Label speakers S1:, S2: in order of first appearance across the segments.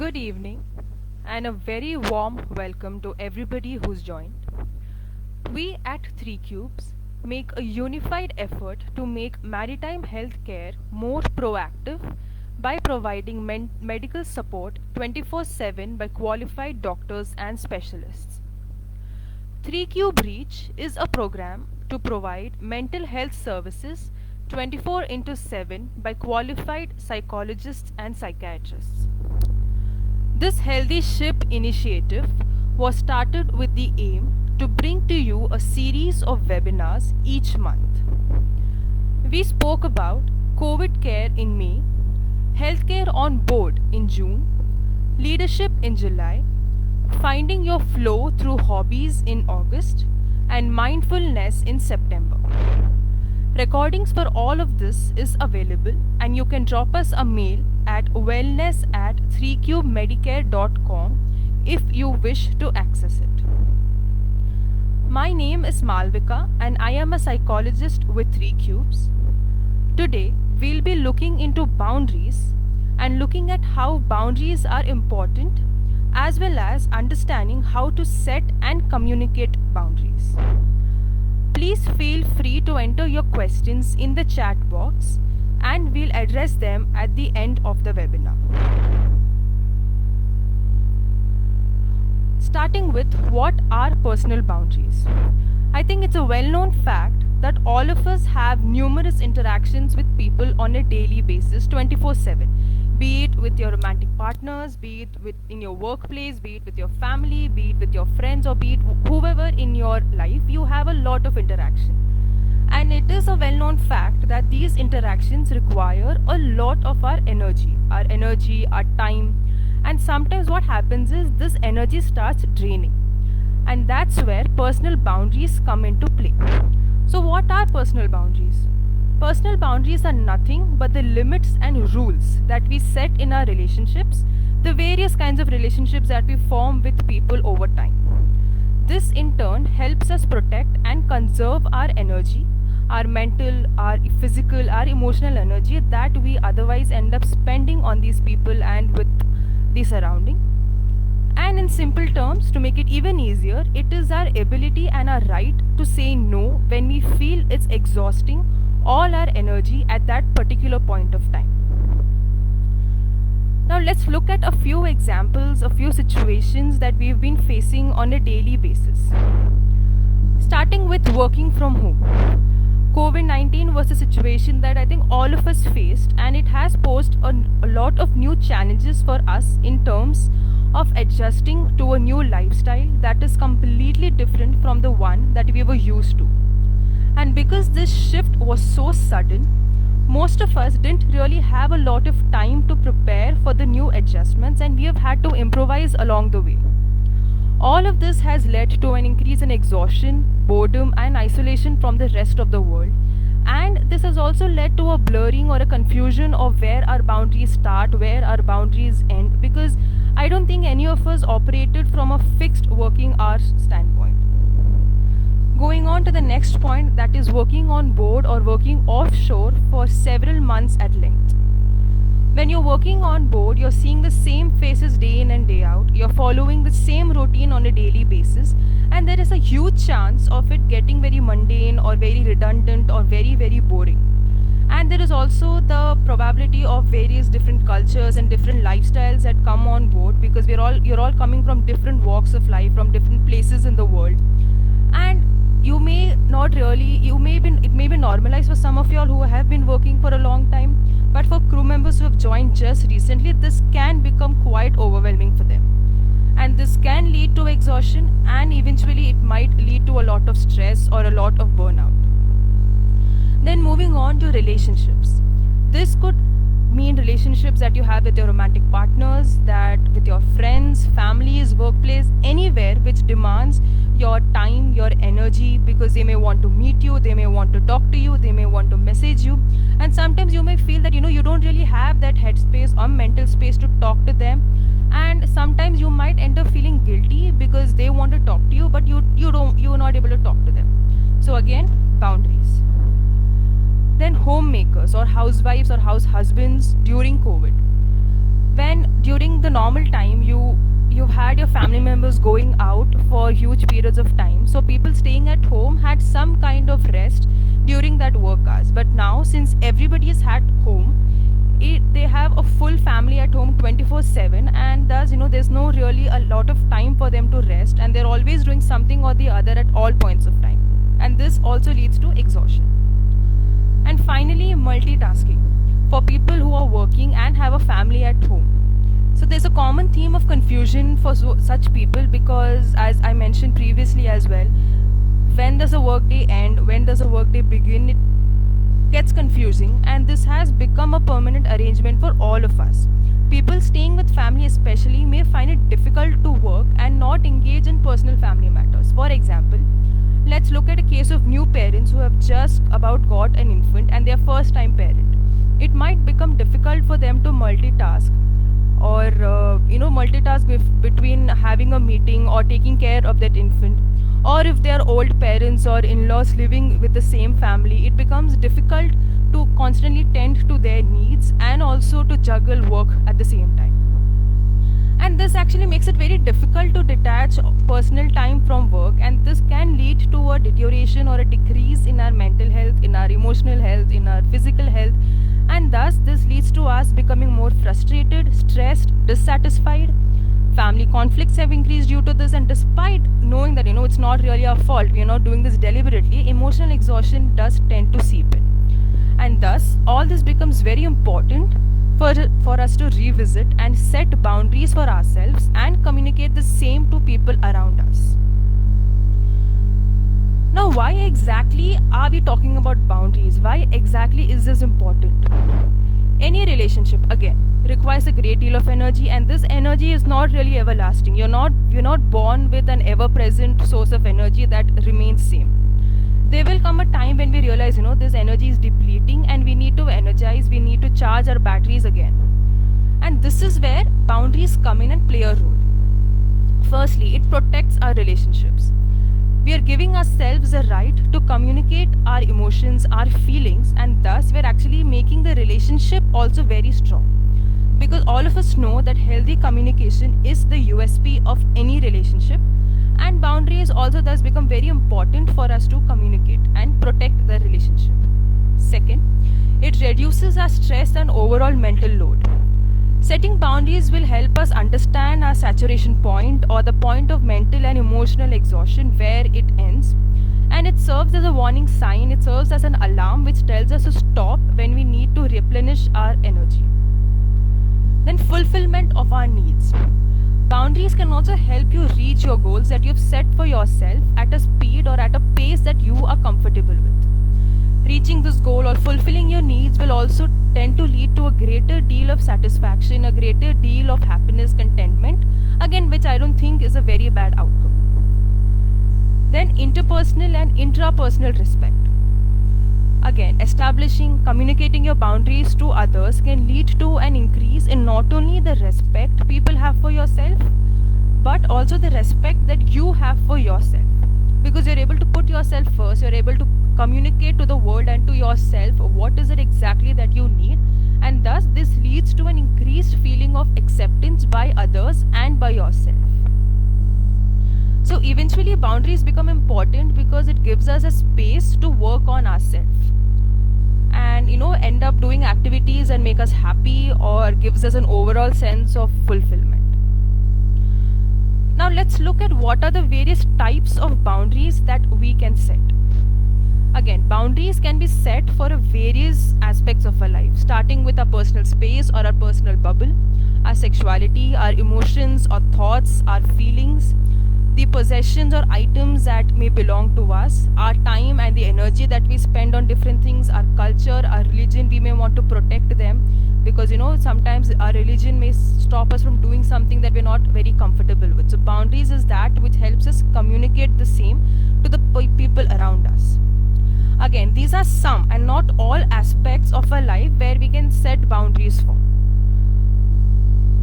S1: Good evening and a very warm welcome to everybody who's joined. We at 3 Cubes make a unified effort to make maritime healthcare more proactive by providing medical support 24/7 by qualified doctors and specialists. 3 Cube Reach is a program to provide mental health services 24 into 7 by qualified psychologists and psychiatrists. This Healthy Ship initiative was started with the aim to bring to you a series of webinars each month. We spoke about COVID care in May, healthcare on board in June, leadership in July, finding your flow through hobbies in August, and mindfulness in September. Recordings for all of this is available and you can drop us a mail at wellness@3cubemedicare.com if you wish to access it. My name is Malvika and I am a psychologist with 3 Cubes. Today we'll be looking into boundaries and looking at how boundaries are important as well as understanding how to set and communicate boundaries. Please feel free to enter your questions in the chat box and we'll address them at the end of the webinar. Starting with what are personal boundaries? I think it's a well-known fact that all of us have numerous interactions with people on a daily basis 24/7. Be it with your romantic partners, be it in your workplace, be it with your family, be it with your friends, or be it whoever in your life, you have a lot of interaction. And it is a well-known fact that these interactions require a lot of our energy, our time. And sometimes what happens is this energy starts draining. And that's where personal boundaries come into play. So what are personal boundaries? Personal boundaries are nothing but the limits and rules that we set in our relationships, the various kinds of relationships that we form with people over time. This in turn helps us protect and conserve our energy, our mental, our physical, our emotional energy that we otherwise end up spending on these people and with the surrounding. And in simple terms, to make it even easier, it is our ability and our right to say no when we feel it's exhausting all our energy at that particular point of time. Now let's look at a few examples, a few situations that we've been facing on a daily basis. Starting with working from home. COVID-19 was a situation that I think all of us faced, and it has posed a lot of new challenges for us in terms of adjusting to a new lifestyle that is completely different from the one that we were used to. And because this shift was so sudden, most of us didn't really have a lot of time to prepare for the new adjustments, and we have had to improvise along the way. All of this has led to an increase in exhaustion, boredom, and isolation from the rest of the world. And this has also led to a blurring or a confusion of where our boundaries start, where our boundaries end, because I don't think any of us operated from a fixed working hours standpoint. Going on to the next point, that is working on board or working offshore for several months at length. When you're working on board, you're seeing the same faces day in and day out, you're following the same routine on a daily basis, and there is a huge chance of it getting very mundane or very redundant or very, very boring. And there is also the probability of various different cultures and different lifestyles that come on board, because you're all coming from different walks of life, from different places in the world. And it may be normalized for some of y'all who have been working for a long time, but for crew members who have joined just recently, this can become quite overwhelming for them. And this can lead to exhaustion, and eventually it might lead to a lot of stress or a lot of burnout. Then moving on to relationships. This could mean relationships that you have with your romantic partners, that with your friends, families, workplace, anywhere which demands your time, your energy, because they may want to meet you, they may want to talk to you, they may want to message you, and sometimes you may feel that you don't really have that headspace or mental space to talk to them, and sometimes you might end up feeling guilty because they want to talk to you, but you're not able to talk to them. So again, boundaries. Then homemakers or housewives or house husbands during COVID. when during the normal time you've had your family members going out for huge periods of time, so people staying at home had some kind of rest during that work hours. But now, since everybody is at home, they have a full family at home 24/7, and thus there's no really a lot of time for them to rest, and they're always doing something or the other at all points of time, and this also leads to exhaustion. And finally, multitasking for people who are working and have a family at home. So there's a common theme of confusion for such people, because as I mentioned previously as well, when does a workday end, when does a workday begin, it gets confusing, and this has become a permanent arrangement for all of us. People staying with family especially may find it difficult to work and not engage in personal family matters. For example, let's look at a case of new parents who have just about got an infant and their first time parent. It might become difficult for them to multitask, or multitask between having a meeting or taking care of that infant, or if they are old parents or in-laws living with the same family, it becomes difficult to constantly tend to their needs and also to juggle work at the same time. And this actually makes it very difficult to detach personal time from work, and this can lead to a deterioration or a decrease in our mental health, in our emotional health, in our physical health, and thus this leads to us becoming more frustrated, stressed, dissatisfied. Family conflicts have increased due to this, and despite knowing that it's not really our fault, we are not doing this deliberately, emotional exhaustion does tend to seep in. And thus all this becomes very important for us to revisit and set boundaries for ourselves and communicate the same to people around us. Now, why exactly are we talking about boundaries? Why exactly is this important? Any relationship, again, requires a great deal of energy, and this energy is not really everlasting. You're not born with an ever-present source of energy that remains same. There will come a time when we realize, this energy is depleting and we need to energize, we need to charge our batteries again. And this is where boundaries come in and play a role. Firstly, it protects our relationships. We are giving ourselves the right to communicate our emotions, our feelings, and thus we're actually making the relationship also very strong. Because all of us know that healthy communication is the USP of any relationship, and boundaries also thus become very important for us to communicate and protect the relationship. Second, it reduces our stress and overall mental load. Setting boundaries will help us understand our saturation point, or the point of mental and emotional exhaustion where it ends, and it serves as a warning sign, it serves as an alarm which tells us to stop when we need to replenish our energy. Then fulfillment of our needs. Boundaries can also help you reach your goals that you've set for yourself at a speed or at a pace that you are comfortable with. Reaching this goal or fulfilling your needs will also tend to lead to a greater deal of satisfaction, a greater deal of happiness, contentment, again, which I don't think is a very bad outcome. Then interpersonal and intrapersonal respect. Again, communicating your boundaries to others can lead to an increase in not only the respect people have for yourself, but also the respect that you have for yourself. Because you're able to put yourself first, you're able to communicate to the world and to yourself what is it exactly that you need, and thus this leads to an increased feeling of acceptance by others and by yourself. So eventually boundaries become important because it gives us a space to work on ourselves and end up doing activities and make us happy, or gives us an overall sense of fulfillment. Now let's look at what are the various types of boundaries that we can set. Again, boundaries can be set for various aspects of our life, starting with our personal space or our personal bubble, our sexuality, our emotions, our thoughts, our feelings, the possessions or items that may belong to us, our time and the energy that we spend on different things, our culture, our religion, we may want to protect them because sometimes our religion may stop us from doing something that we're not very comfortable with. So boundaries is that which helps us communicate the same to the people around us. Again, these are some and not all aspects of our life where we can set boundaries for.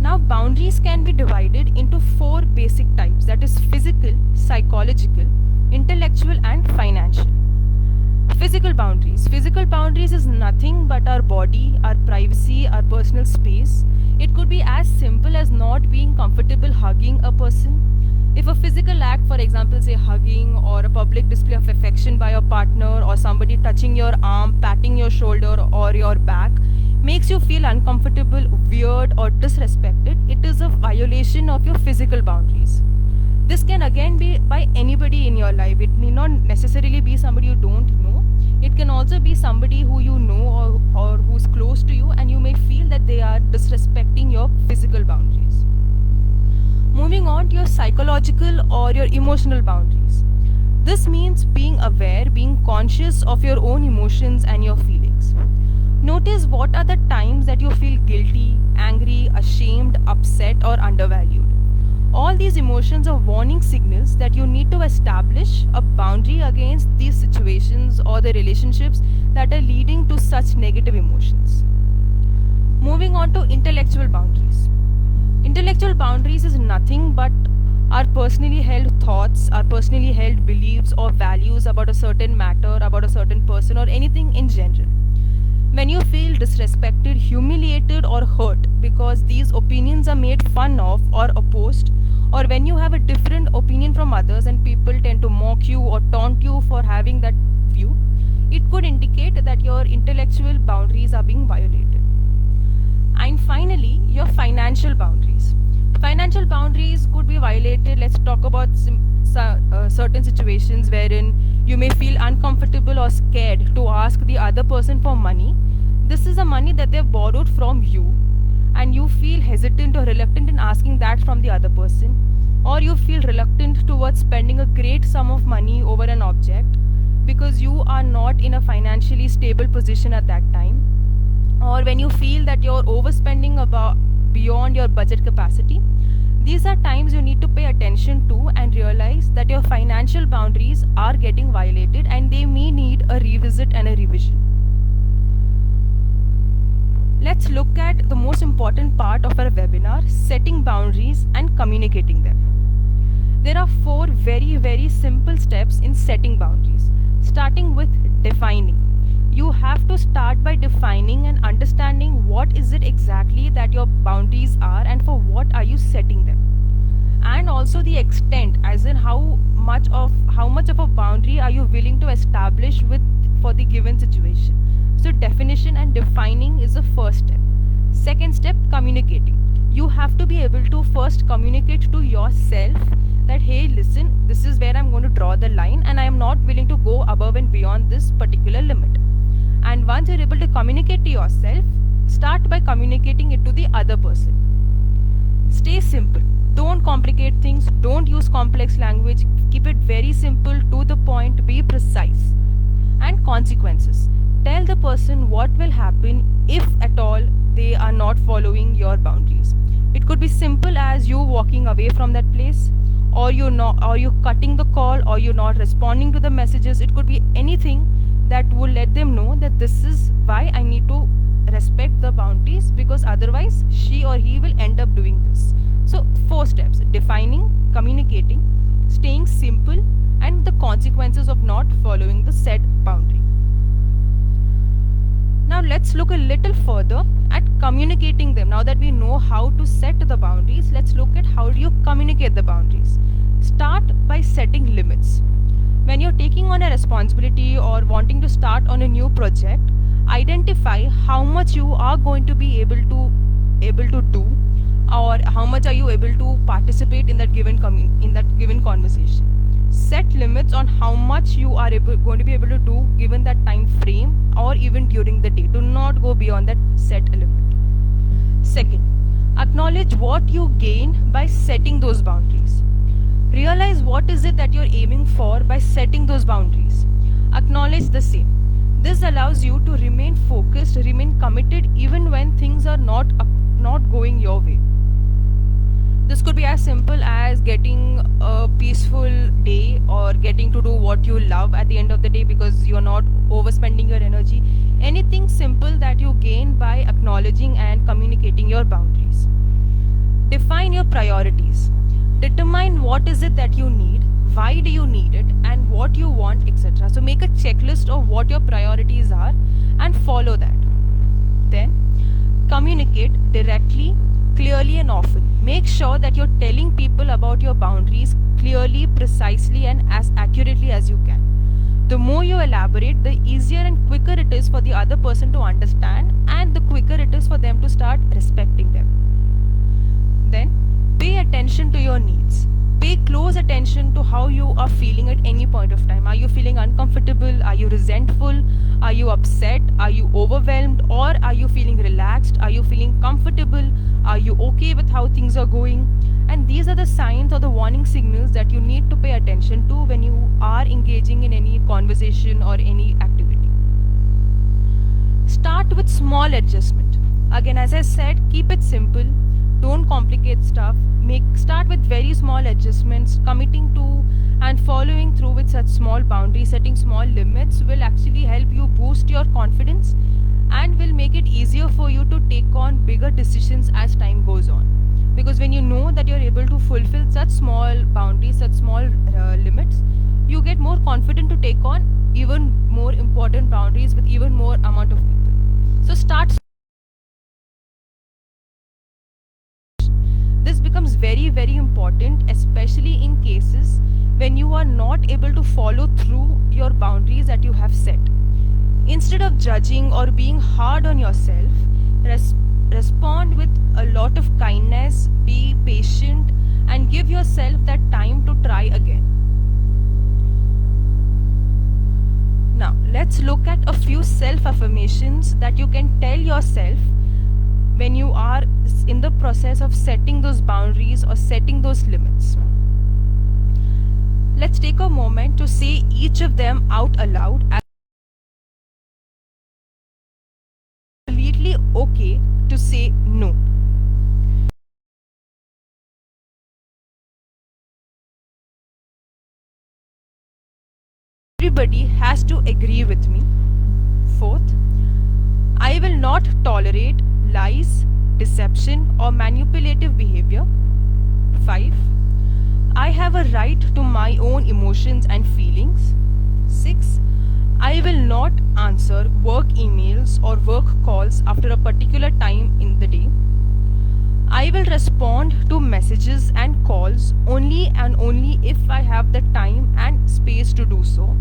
S1: Now, boundaries can be divided into 4 basic types, that is physical, psychological, intellectual and financial. Physical boundaries. Physical boundaries is nothing but our body, our privacy, our personal space It could be as simple as not being comfortable hugging a person. If a physical act, for example, say hugging or a public display of affection by your partner or somebody touching your arm, patting your shoulder or your back, makes you feel uncomfortable, weird, or disrespected, it is a violation of your physical boundaries. This can again be by anybody in your life. It need not necessarily be somebody you don't know. It can also be somebody who you know or who's close to you, and you may feel that they are disrespecting your physical boundaries. Moving on to your psychological or your emotional boundaries. This means being aware, being conscious of your own emotions and your feelings. Notice what are the times that you feel guilty, angry, ashamed, upset, or undervalued. All these emotions are warning signals that you need to establish a boundary against these situations or the relationships that are leading to such negative emotions. Moving on to intellectual boundaries. Intellectual boundaries is nothing but our personally held thoughts, our personally held beliefs or values about a certain matter, about a certain person, or anything in general. When you feel disrespected, humiliated, or hurt because these opinions are made fun of or opposed, or when you have a different opinion from others and people tend to mock you or taunt you for having that view, it could indicate that your intellectual boundaries are being violated. And finally, your financial boundaries. Financial boundaries could be violated. Let's talk about certain situations wherein you may feel uncomfortable or scared to ask the other person for money. This is a money that they've borrowed from you, and you feel hesitant or reluctant in asking that from the other person, or you feel reluctant towards spending a great sum of money over an object because you are not in a financially stable position at that time, or when you feel that you're overspending about beyond your budget capacity. These are times you need to pay attention to and realize that your financial boundaries are getting violated and they may need a revisit and a revision. Let's look at the most important part of our webinar, setting boundaries and communicating them. There are 4 very, very simple steps in setting boundaries, starting with defining. You have to start by defining and understanding what is it exactly that your boundaries are and for what are you setting them. And also the extent, as in how much of a boundary are you willing to establish for the given situation. So definition and defining is the first step. Second step, communicating. You have to be able to first communicate to yourself that, hey, listen, this is where I'm going to draw the line and I am not willing to go above and beyond this particular limit. And once you're able to communicate to yourself, start by communicating it to the other person. Stay simple. Don't complicate things. Don't use complex language. Keep it very simple, to the point, be precise. And consequences. Tell the person what will happen if at all they are not following your boundaries. It could be simple as you walking away from that place, or you cutting the call, or you're not responding to the messages. It could be anything that will let them know that this is why I need to respect the boundaries, because otherwise she or he will end up doing this. So 4 steps: defining, communicating, staying simple, and the consequences of not following the set boundary. Now let's look a little further at communicating them. Now that we know how to set the boundaries, let's look at how do you communicate the boundaries. Start by setting limits. When you're taking on a responsibility or wanting to start on a new project, identify how much you are going to be able to do, or how much are you able to participate in that given conversation. Set limits on how much you are going to be able to do given that time frame, or even during the day. Do not go beyond that set limit. Second, acknowledge what you gain by setting those boundaries. Realize what is it that you're aiming for by setting those boundaries. Acknowledge the same. This allows you to remain focused, remain committed even when things are not going your way. This could be as simple as getting a peaceful day or getting to do what you love at the end of the day because you're not overspending your energy. Anything simple that you gain by acknowledging and communicating your boundaries. Define your priorities. Determine what is it that you need, why do you need it, and what you want, etc. So make a checklist of what your priorities are and follow that. Then communicate directly clearly and often. Make sure that you're telling people about your boundaries clearly, precisely, and as accurately as you can. The more you elaborate, the easier and quicker it is for the other person to understand, and the quicker it is for them to start respecting them. Then, pay attention to your needs. Pay close attention to how you are feeling at any point of time. Are you feeling uncomfortable? Are you resentful? Are you upset? Are you overwhelmed? Or are you feeling relaxed? Are you feeling comfortable? Are you okay with how things are going? And these are the signs or the warning signals that you need to pay attention to when you are engaging in any conversation or any activity. Start with small adjustment. Again, as I said, keep it simple. Don't complicate stuff. Start with very small adjustments. Committing to and following through with such small boundaries, setting small limits will actually help you boost your confidence and will make it easier for you to take on bigger decisions as time goes on. Because when you know that you're able to fulfill such small boundaries, such small limits, you get more confident to take on even more important boundaries with even more amount of people. So start. This becomes very, very important, especially in cases when you are not able to follow through your boundaries that you have set. Instead of judging or being hard on yourself, respond with a lot of kindness, be patient, and give yourself that time to try again. Now, let's look at a few self-affirmations that you can tell yourself when you are in the process of setting those boundaries or setting those limits. Let's take a moment to say each of them out aloud. Completely okay to say no. Everybody has to agree with me. Fourth, I will not tolerate lies, deception, or manipulative behavior. 5. I have a right to my own emotions and feelings. 6. I will not answer work emails or work calls after a particular time in the day. I will respond to messages and calls only and only if I have the time and space to do so.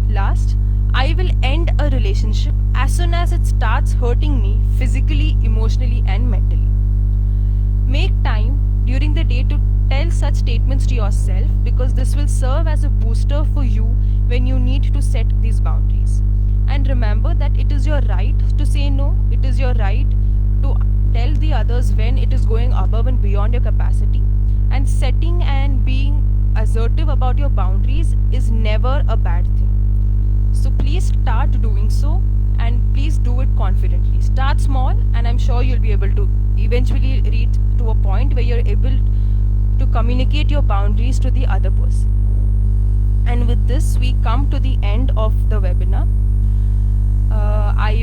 S1: Last, I will end a relationship as soon as it starts hurting me physically, emotionally, and mentally. Make time during the day to tell such statements to yourself, because this will serve as a booster for you when you need to set these boundaries. And remember that it is your right to say no, it is your right to tell the others when it is going above and beyond your capacity. And setting and being assertive about your boundaries is never a bad thing. So please start doing so, and please do it confidently. Start small, and I'm sure you'll be able to eventually reach to a point where you're able to communicate your boundaries to the other person. And with this, we come to the end of the webinar. I will